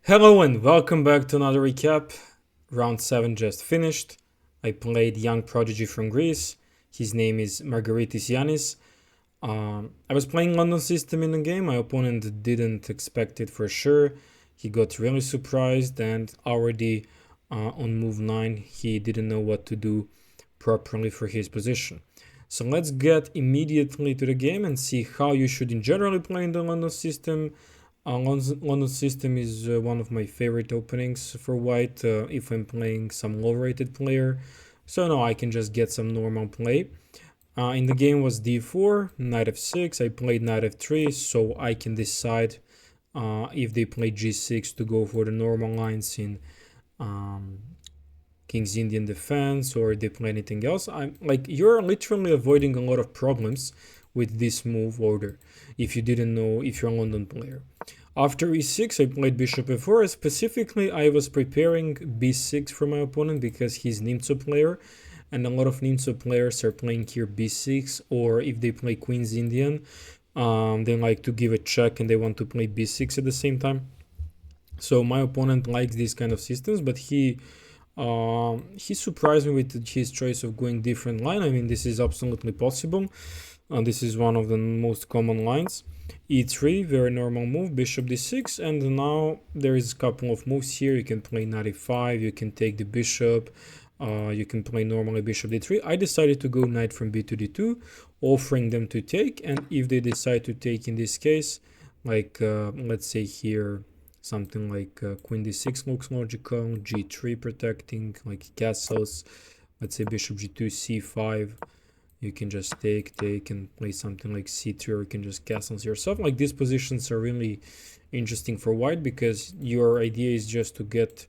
Hello and welcome back to another recap. Round 7 just finished. I played young prodigy from Greece. His name is Margaritis Yanis. I was playing London system in the game. My opponent didn't expect it for sure. He got really surprised and already on move 9 he didn't know what to do properly for his position. So let's get immediately to the game and see how you should in general play in the London system. London system is one of my favorite openings for white if I'm playing some low-rated player. So now I can just get some normal play. In the game was d4, knight f6. I played knight f3, so I can decide if they play g6 to go for the normal lines in King's Indian defense, or they play anything else. I'm like, you're literally avoiding a lot of problems with this move order if you didn't know, if you're a London player. After e6, I played bishop f4. Specifically, I was preparing b6 for my opponent because he's Nimzo player, and a lot of Nimzo players are playing here b6, or if they play Queen's Indian, they like to give a check and they want to play b6 at the same time. So my opponent likes these kind of systems, but he surprised me with his choice of going different line. I mean, this is absolutely possible. This is one of the most common lines. e3, very normal move, bishop d6, and now there is a couple of moves here. You can play knight e5, you can take the bishop, you can play normally bishop d3. I decided to go knight from b to d2, offering them to take, and if they decide to take in this case, like let's say here, something like queen d6 looks logical, g3 protecting, like castles, let's say bishop g2, c5, you can just take and play something like c3, or you can just castle yourself. Like, these positions are really interesting for white because your idea is just to get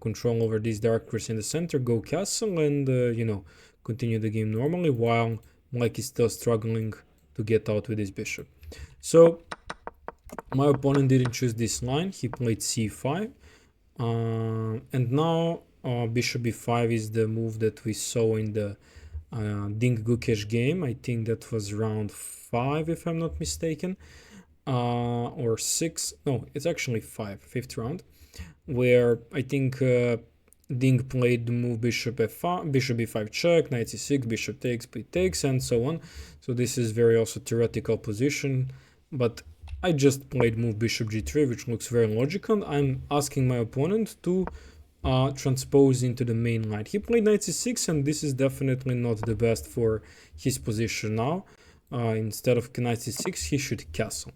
control over these darkers in the center, go castle, and continue the game normally while black is still struggling to get out with his bishop. So my opponent didn't choose this line, he played c5, and now bishop b5 is the move that we saw in the Ding Gukesh game. I think that was round 5 if I'm not mistaken, or 6. No, it's actually 5, 5th round, where I think Ding played the move bishop f5, bishop b5 check, knight c6, bishop takes, b takes, and so on. So this is very also theoretical position, but I just played move bishop g3, which looks very logical. I'm asking my opponent to transpose into the main line. He played knight c6, and this is definitely not the best for his position now. Instead of knight c6, he should castle.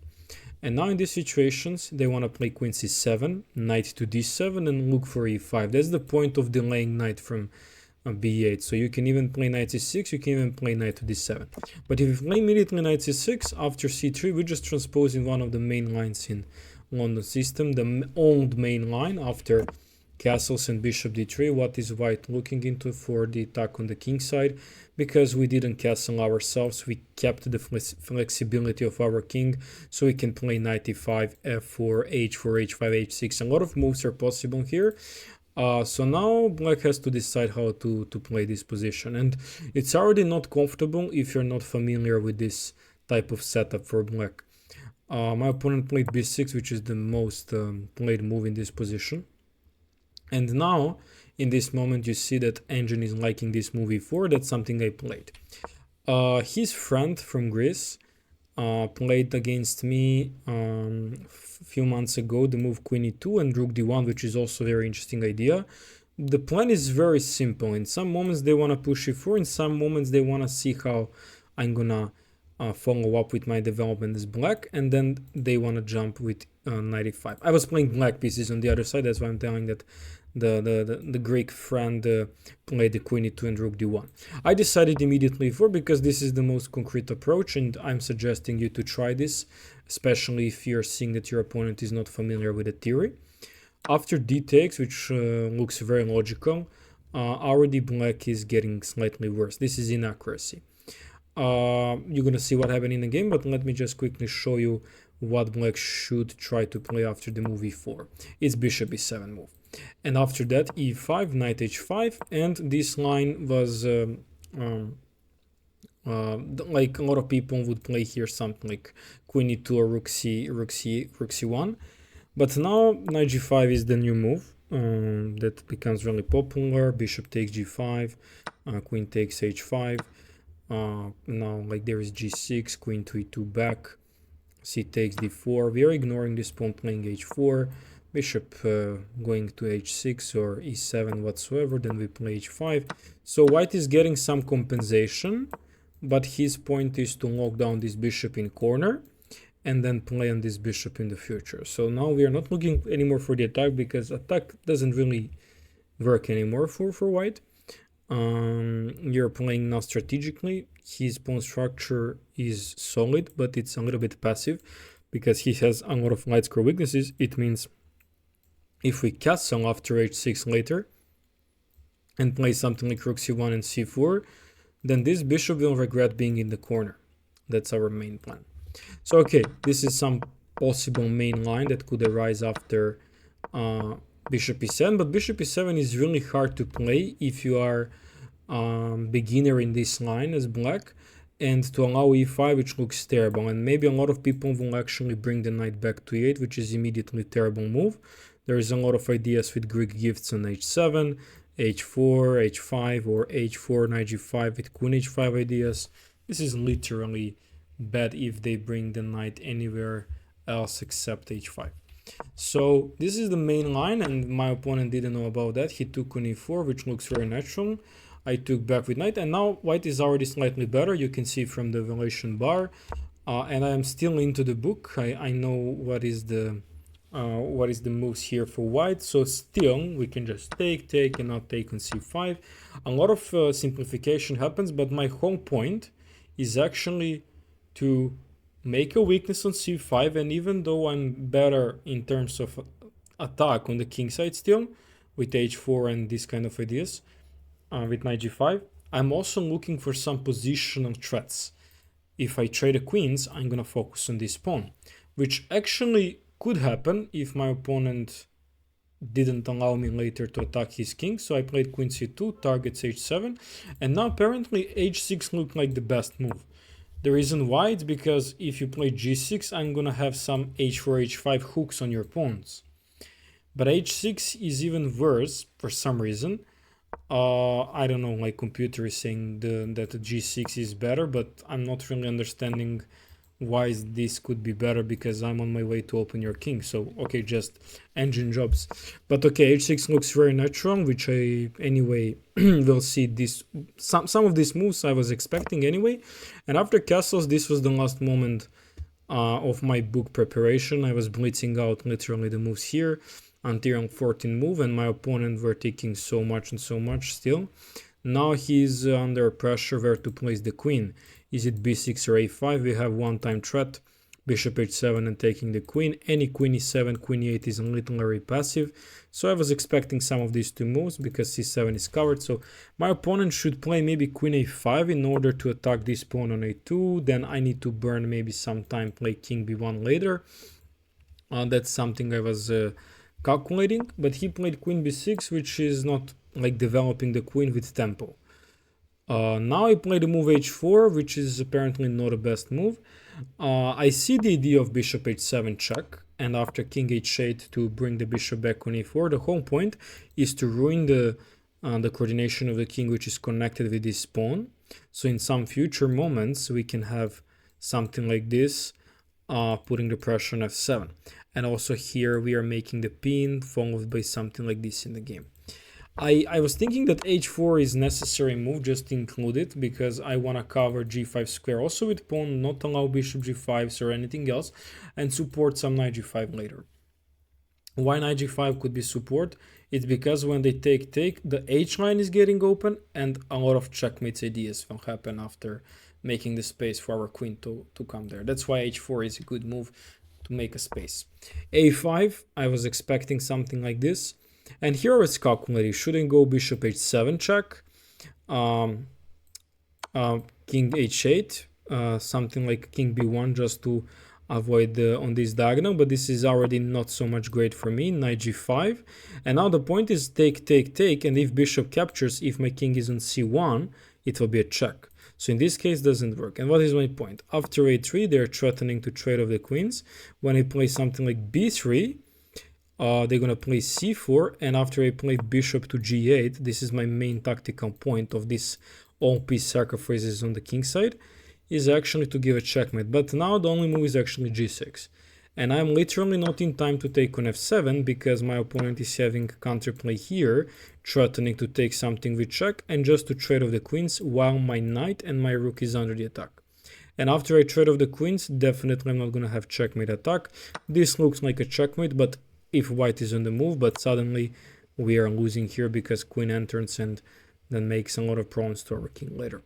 And now in these situations, they want to play queen c7, knight to d7, and look for e5. That's the point of delaying knight from b8. So you can even play knight c6, you can even play knight to d7. But if you play immediately knight c6, after c3, we just transpose in one of the main lines in London system, the old main line after castles and bishop d3. What is white looking into for the attack on the king side? Because we didn't castle ourselves, we kept the flexibility of our king, so we can play knight e5, f4, h4, h5, h6. A lot of moves are possible here. So now black has to decide how to play this position, and it's already not comfortable if you're not familiar with this type of setup for black. My opponent played b6, which is the most played move in this position. And now, in this moment, you see that Engine is liking this move e4. That's something I played. His friend from Greece played against me a few months ago the move queen e2 and rook d1, which is also a very interesting idea. The plan is very simple. In some moments they want to push e4, in some moments they want to see how I'm gonna follow up with my development as black, and then they want to jump with knight e5. I was playing black pieces on the other side, that's why I'm telling that the Greek friend played the queen e2 and rook d1. I decided immediately e4 because this is the most concrete approach, and I'm suggesting you to try this, especially if you're seeing that your opponent is not familiar with the theory. After d takes, which looks very logical, already black is getting slightly worse. This is inaccuracy. You're gonna see what happened in the game, but let me just quickly show you what black should try to play after the move e4. It's bishop e7 move, and after that e5, knight h5, and this line was like a lot of people would play here something like queen e2 or rook c1, But now knight g5 is the new move that becomes really popular. Bishop takes g5, queen takes h5. Now like there is g6, queen to e2 back, c takes d4. We are ignoring this pawn playing h4, bishop going to h6 or e7 whatsoever, then we play h5. So white is getting some compensation, but his point is to lock down this bishop in corner and then play on this bishop in the future. So now we are not looking anymore for the attack, because attack doesn't really work anymore for white. You're playing now strategically. His pawn structure is solid, but it's a little bit passive because he has a lot of light square weaknesses. It means if we castle after h6 later and play something like rook c1 and c4, then this bishop will regret being in the corner. That's our main plan. So okay, this is some possible main line that could arise after bishop e7, but bishop e7 is really hard to play if you are beginner in this line as black, and to allow e5, which looks terrible. And maybe a lot of people will actually bring the knight back to e8, which is immediately a terrible move. There is a lot of ideas with Greek gifts on h7, h4, h5, or h4, knight g5 with queen h5 ideas. This is literally bad if they bring the knight anywhere else except h5. So this is the main line, and my opponent didn't know about that. He took on e4, which looks very natural. I took back with knight, and now white is already slightly better. You can see from the evaluation bar, and I am still into the book. I know what is the moves here for white. So still we can just take and not take on c5. A lot of simplification happens, but my whole point is actually to make a weakness on c5, and even though I'm better in terms of attack on the king side still with h4 and these kind of ideas with knight g5, I'm also looking for some positional threats. If I trade the queens, I'm gonna focus on this pawn, which actually could happen if my opponent didn't allow me later to attack his king. So I played queen c2, targets h7, and now apparently h6 looked like the best move. The reason why it's because if you play g6, I'm gonna have some h4, h5 hooks on your pawns. But h6 is even worse for some reason. I don't know, my computer is saying that the g6 is better, but I'm not really understanding why this could be better, because I'm on my way to open your king. So okay, just engine jobs. But okay, h6 looks very natural, which I anyway will see this some of these moves I was expecting anyway. And after castles, this was the last moment of my book preparation. I was blitzing out literally the moves here until 14 move, and my opponent were taking so much and so much still. Now he's under pressure where to place the queen. Is it b6 or a5? We have one-time threat, bishop h7 and taking the queen. Any queen e7, queen e8 is literally passive. So I was expecting some of these two moves because c7 is covered. So my opponent should play maybe queen a5 in order to attack this pawn on a2. Then I need to burn maybe some time, play king b1 later. That's something I was calculating. But he played queen b6, which is not like developing the queen with tempo. Now I play the move h4, which is apparently not the best move. I see the idea of bishop h7 check, and after king h8 to bring the bishop back on e4. The whole point is to ruin the coordination of the king, which is connected with this pawn. So in some future moments we can have something like this, putting the pressure on f7. And also here we are making the pin followed by something like this in the game. I was thinking that h4 is necessary move, just include it, because I want to cover g5 square also with pawn, not allow bishop g5s or anything else, and support some knight g5 later. Why knight g5 could be support? It's because when they take, the h line is getting open, and a lot of checkmates ideas will happen after making the space for our queen to come there. That's why h4 is a good move to make a space. a5, I was expecting something like this. And here I was calculating, shouldn't go bishop h7 check, king h8, something like king b1 just to avoid on this diagonal, but this is already not so much great for me, knight g5. And now the point is take, and if bishop captures, if my king is on c1, it will be a check. So in this case, doesn't work. And what is my point? After a3, they're threatening to trade off the queens. When I play something like b3, they're gonna play c4, and after I play bishop to g8, this is my main tactical point of this all piece sacrifices on the king side, is actually to give a checkmate. But now the only move is actually g6, and I'm literally not in time to take on f7 because my opponent is having counterplay here, threatening to take something with check and just to trade off the queens while my knight and my rook is under the attack. And after I trade off the queens, definitely I'm not gonna have checkmate attack. This looks like a checkmate, but if white is on the move, but suddenly we are losing here because queen enters and then makes a lot of problems to our king later.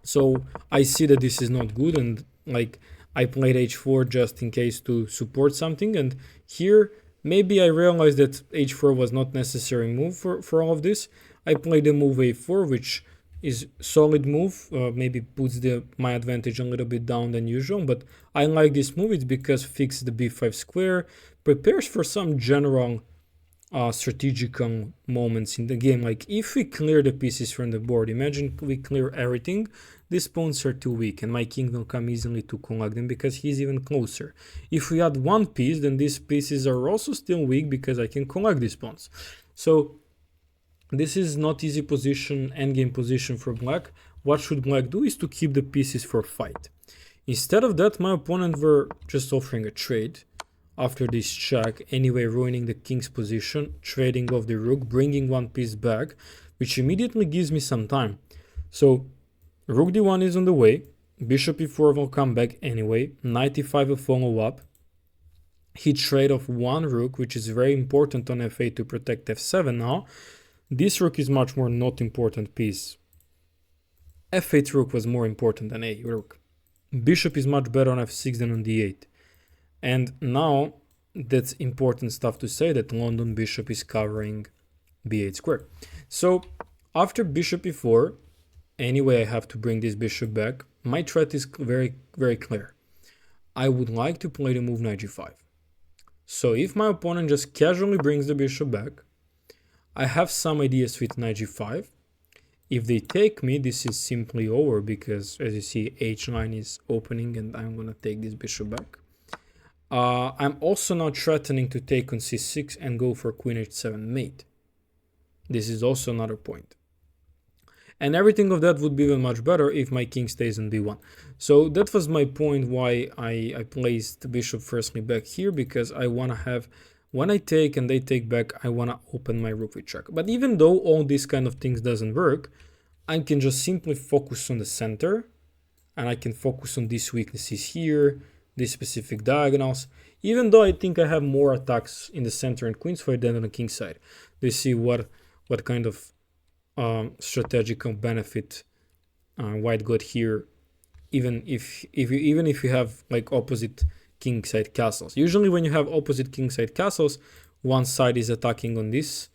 So I see that this is not good, and like I played h4 just in case to support something, and here maybe I realized that h4 was not necessary move for all of this. I played the move a4, which is solid move, maybe puts my advantage a little bit down than usual, but I like this move. It's because fixes the b5 square, prepares for some general strategical moments in the game. Like if we clear the pieces from the board, imagine we clear everything, these pawns are too weak and my king will come easily to collect them because he's even closer. If we add one piece, then these pieces are also still weak because I can collect these pawns. So this is not easy position, endgame position for black. What should black do is to keep the pieces for fight. Instead of that, my opponent were just offering a trade after this check, anyway ruining the king's position, trading off the rook, bringing one piece back, which immediately gives me some time. So rook d1 is on the way, bishop e4 will come back anyway, knight e5 will follow up. He trade off one rook, which is very important on f8 to protect f7 now. This rook is much more not important piece. f8 rook was more important than a rook. Bishop is much better on f6 than on d8. And now that's important stuff to say, that London bishop is covering b8 square. So after bishop e4, anyway I have to bring this bishop back. My threat is very, very clear. I would like to play the move knight g5. So if my opponent just casually brings the bishop back, I have some ideas with knight g5. If they take me, this is simply over because as you see h line is opening and I'm gonna take this bishop back. I'm also not threatening to take on c6 and go for queen h7 mate. This is also another point. And everything of that would be even much better if my king stays on b1. So that was my point why I placed the bishop firstly back here, because I want to have, when I take and they take back, I want to open my rook with check. But even though all these kind of things doesn't work, I can just simply focus on the center and I can focus on these weaknesses here, these specific diagonals, even though I think I have more attacks in the center and queen's side than on the king side. They see what kind of strategical benefit white got here, even if you have like opposite king side castles. Usually when you have opposite king side castles, one side is attacking on this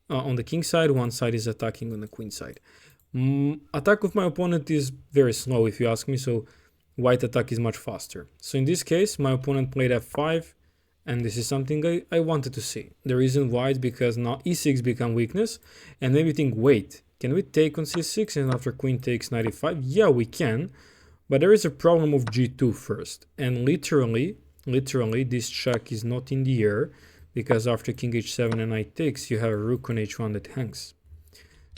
on the king side, one side is attacking on the queen side. Attack of my opponent is very slow if you ask me, so white attack is much faster. So in this case, my opponent played f5, and this is something I wanted to see. The reason why is because now e6 become weakness, and maybe think, wait, can we take on c6 and after queen takes knight e5? Yeah, we can, but there is a problem of g2 first. And literally, this check is not in the air, because after king h7 and knight takes, you have a rook on h1 that hangs.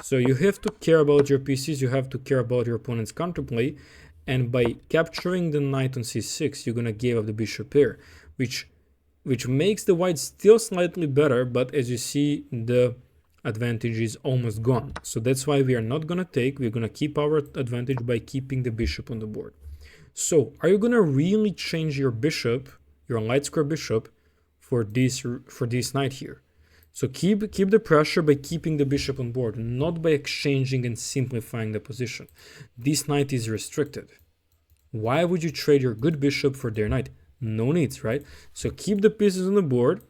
So you have to care about your pieces, you have to care about your opponent's counterplay, and by capturing the knight on c6, you're gonna give up the bishop pair, which makes the white still slightly better, but as you see, the advantage is almost gone. So that's why we are not gonna take, we're gonna keep our advantage by keeping the bishop on the board. So are you gonna really change your bishop, your light square bishop, for this knight here? So keep the pressure by keeping the bishop on board, not by exchanging and simplifying the position. This knight is restricted. Why would you trade your good bishop for their knight? No needs, right? So keep the pieces on the board.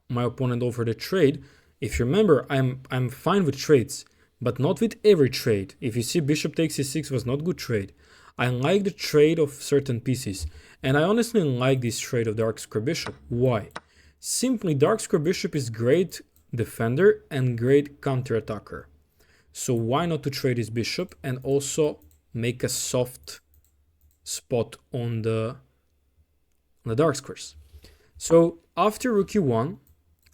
My opponent offered a trade. If you remember, I'm fine with trades, but not with every trade. If you see bishop takes c6 was not good trade. I like the trade of certain pieces, and I honestly like this trade of dark square bishop. Why? Simply, dark square bishop is great defender and great counter-attacker. So why not to trade his bishop and also make a soft spot on the dark squares? So after rook e1,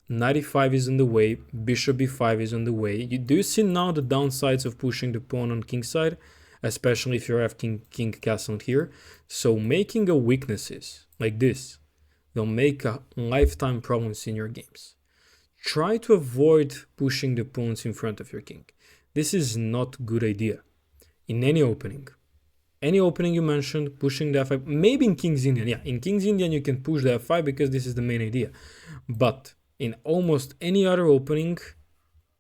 knight e5 is on the way, bishop b5 is on the way. You do see now the downsides of pushing the pawn on king side, especially if you have king castled here. So making a weaknesses like this will make a lifetime problems in your games. Try to avoid pushing the pawns in front of your king. This is not good idea in any opening. Any opening you mentioned, pushing the f5, maybe in King's Indian. Yeah, in King's Indian you can push the f5 because this is the main idea. But in almost any other opening,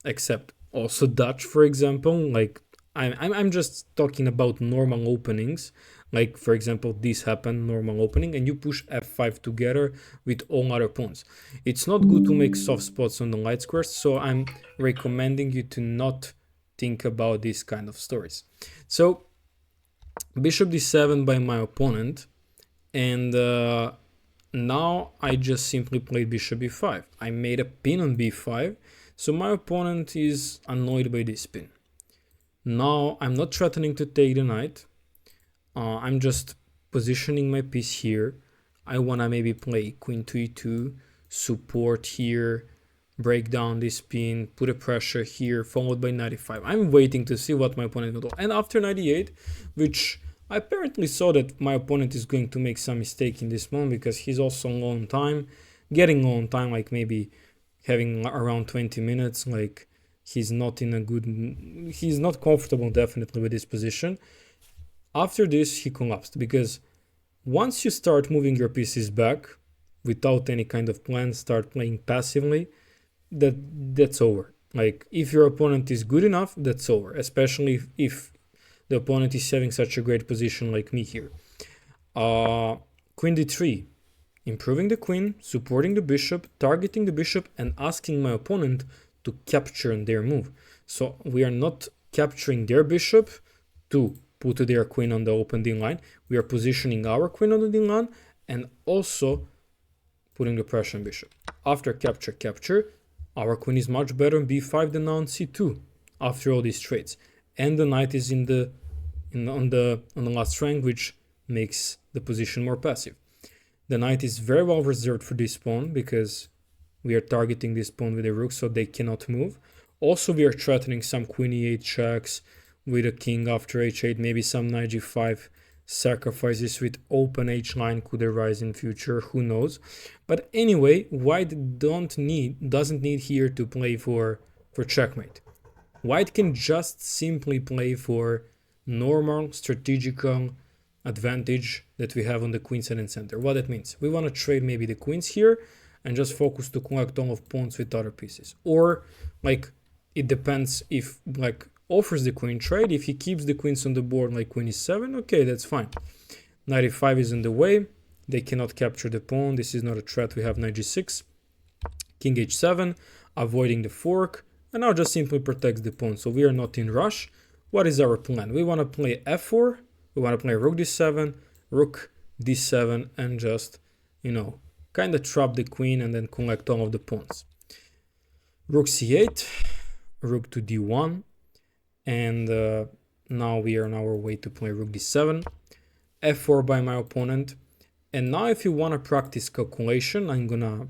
except also Dutch, for example, like I'm just talking about normal openings. Like for example, this happened, normal opening, and you push f5 together with all other pawns. It's not good to make soft spots on the light squares, so I'm recommending you to not think about these kind of stories. So bishop d7 by my opponent, and now I just simply played bishop b5. I made a pin on b5, so my opponent is annoyed by this pin. Now I'm not threatening to take the knight. I'm just positioning my piece here. I want to maybe play queen to e2, support here, break down this pin, put a pressure here, followed by knight e5. I'm waiting to see what my opponent will do. And after knight e8, which I apparently saw that my opponent is going to make some mistake in this moment because he's also low on time, getting low on time, like maybe having around 20 minutes, like he's not comfortable definitely with this position. After this, he collapsed because once you start moving your pieces back without any kind of plan, start playing passively, that's over. Like if your opponent is good enough, that's over, especially if the opponent is having such a great position like me here. Queen d3, improving the queen, supporting the bishop, targeting the bishop, and asking my opponent to capture their move. So we are not capturing their bishop to put their queen on the open D line. We are positioning our queen on the D line and also putting the pressure on bishop. After capture, our queen is much better on b5 than on c2 after all these trades. And the knight is on the last rank, which makes the position more passive. The knight is very well reserved for this pawn because we are targeting this pawn with a rook so they cannot move. Also, we are threatening some queen e8 checks with a king after h8, maybe some knight g5 sacrifices with open h line could arise in future, who knows. But anyway, white doesn't need here to play for checkmate. White can just simply play for normal strategical advantage that we have on the queen side and center. What that means, we want to trade maybe the queens here and just focus to collect all of pawns with other pieces. Or like it depends if like offers the queen trade. If he keeps the queens on the board like queen e7, okay, that's fine. Knight e5 is in the way. They cannot capture the pawn. This is not a threat. We have knight g6, king h7, avoiding the fork, and now just simply protects the pawn. So we are not in rush. What is our plan? We want to play f4. We want to play rook d7, rook d7, and just, kind of trap the queen and then collect all of the pawns. Rook c8, rook to d1, and now we are on our way to play rook d7, f4 by my opponent. And now if you want to practice calculation, I'm gonna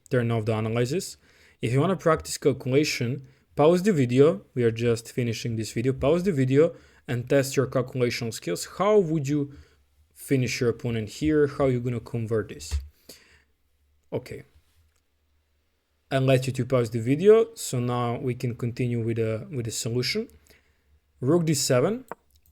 turn off the analysis. If you want to practice calculation, pause the video. We are just finishing this video. Pause the video and test your calculation skills. How would you finish your opponent here? How are you gonna convert this? Okay, I'll let you to pause the video. So now we can continue with the solution. Rook d7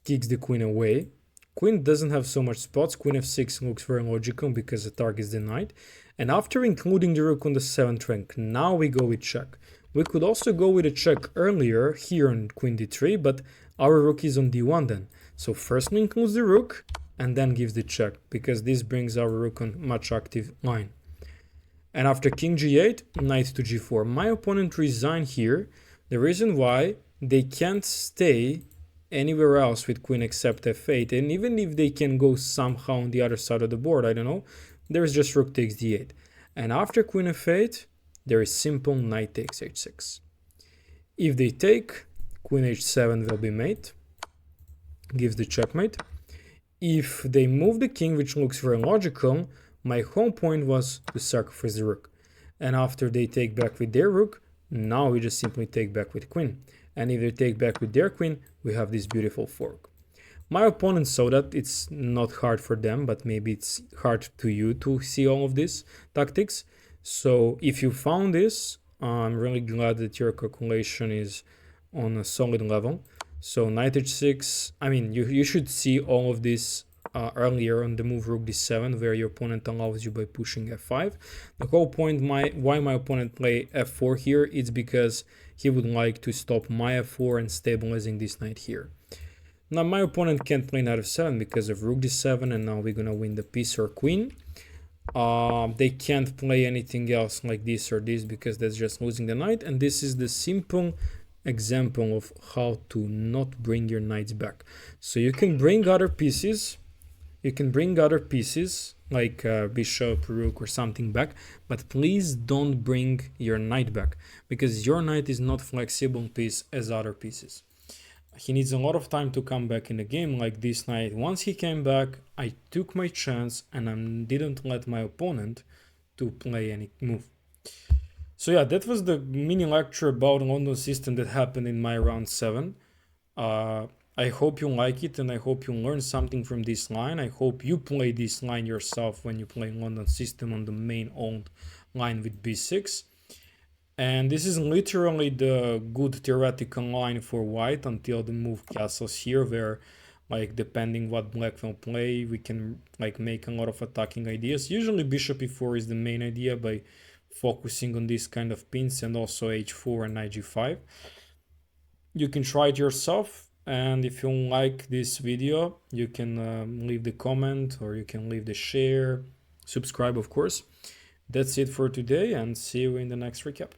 kicks the queen away. Queen doesn't have so much spots. Queen f6 looks very logical because the target is the knight. And after including the rook on the 7th rank, now we go with check. We could also go with a check earlier here on queen d3, but our rook is on d1 then. So firstly includes the rook and then gives the check, because this brings our rook on much active line. And after king g8, knight to g4. My opponent resigned here. The reason why, they can't stay anywhere else with queen except f8, and even if they can go somehow on the other side of the board, I don't know, there's just rook takes d8. And after queen f8, there is simple knight takes h6. If they take, queen h7 will be mate, gives the checkmate. If they move the king, which looks very logical, My home point was to sacrifice the rook. And after they take back with their rook, now we just simply take back with queen. And if they take back with their queen, we have this beautiful fork. My opponent saw that. It's not hard for them, but maybe it's hard to you to see all of these tactics. So if you found this, I'm really glad that your calculation is on a solid level. So knight h6, I mean, you should see all of this earlier on the move rook d7, where your opponent allows you by pushing f5. The whole point why my opponent play f4 here is because he would like to stop my f4 and stabilizing this knight here. Now my opponent can't play knight f7 because of rook d7, and now we're gonna win the piece or queen. They can't play anything else like this or this because that's just losing the knight, and this is the simple example of how to not bring your knights back. So you can bring other pieces, like bishop, rook or something back, but please don't bring your knight back because your knight is not flexible piece as other pieces. He needs a lot of time to come back in the game. Like this knight, once he came back, I took my chance and I didn't let my opponent to play any move. So yeah, that was the mini lecture about London system that happened in my round 7. I hope you like it and I hope you learn something from this line. I hope you play this line yourself when you play London system on the main old line with b6. And this is literally the good theoretical line for white until the move castles here, where like depending what black will play, we can like make a lot of attacking ideas. Usually bishop e4 is the main idea by focusing on this kind of pins, and also h4 and knight g5. You can try it yourself, and if you like this video, you can leave the comment or you can leave the share, subscribe of course. That's it for today, and see you in the next recap.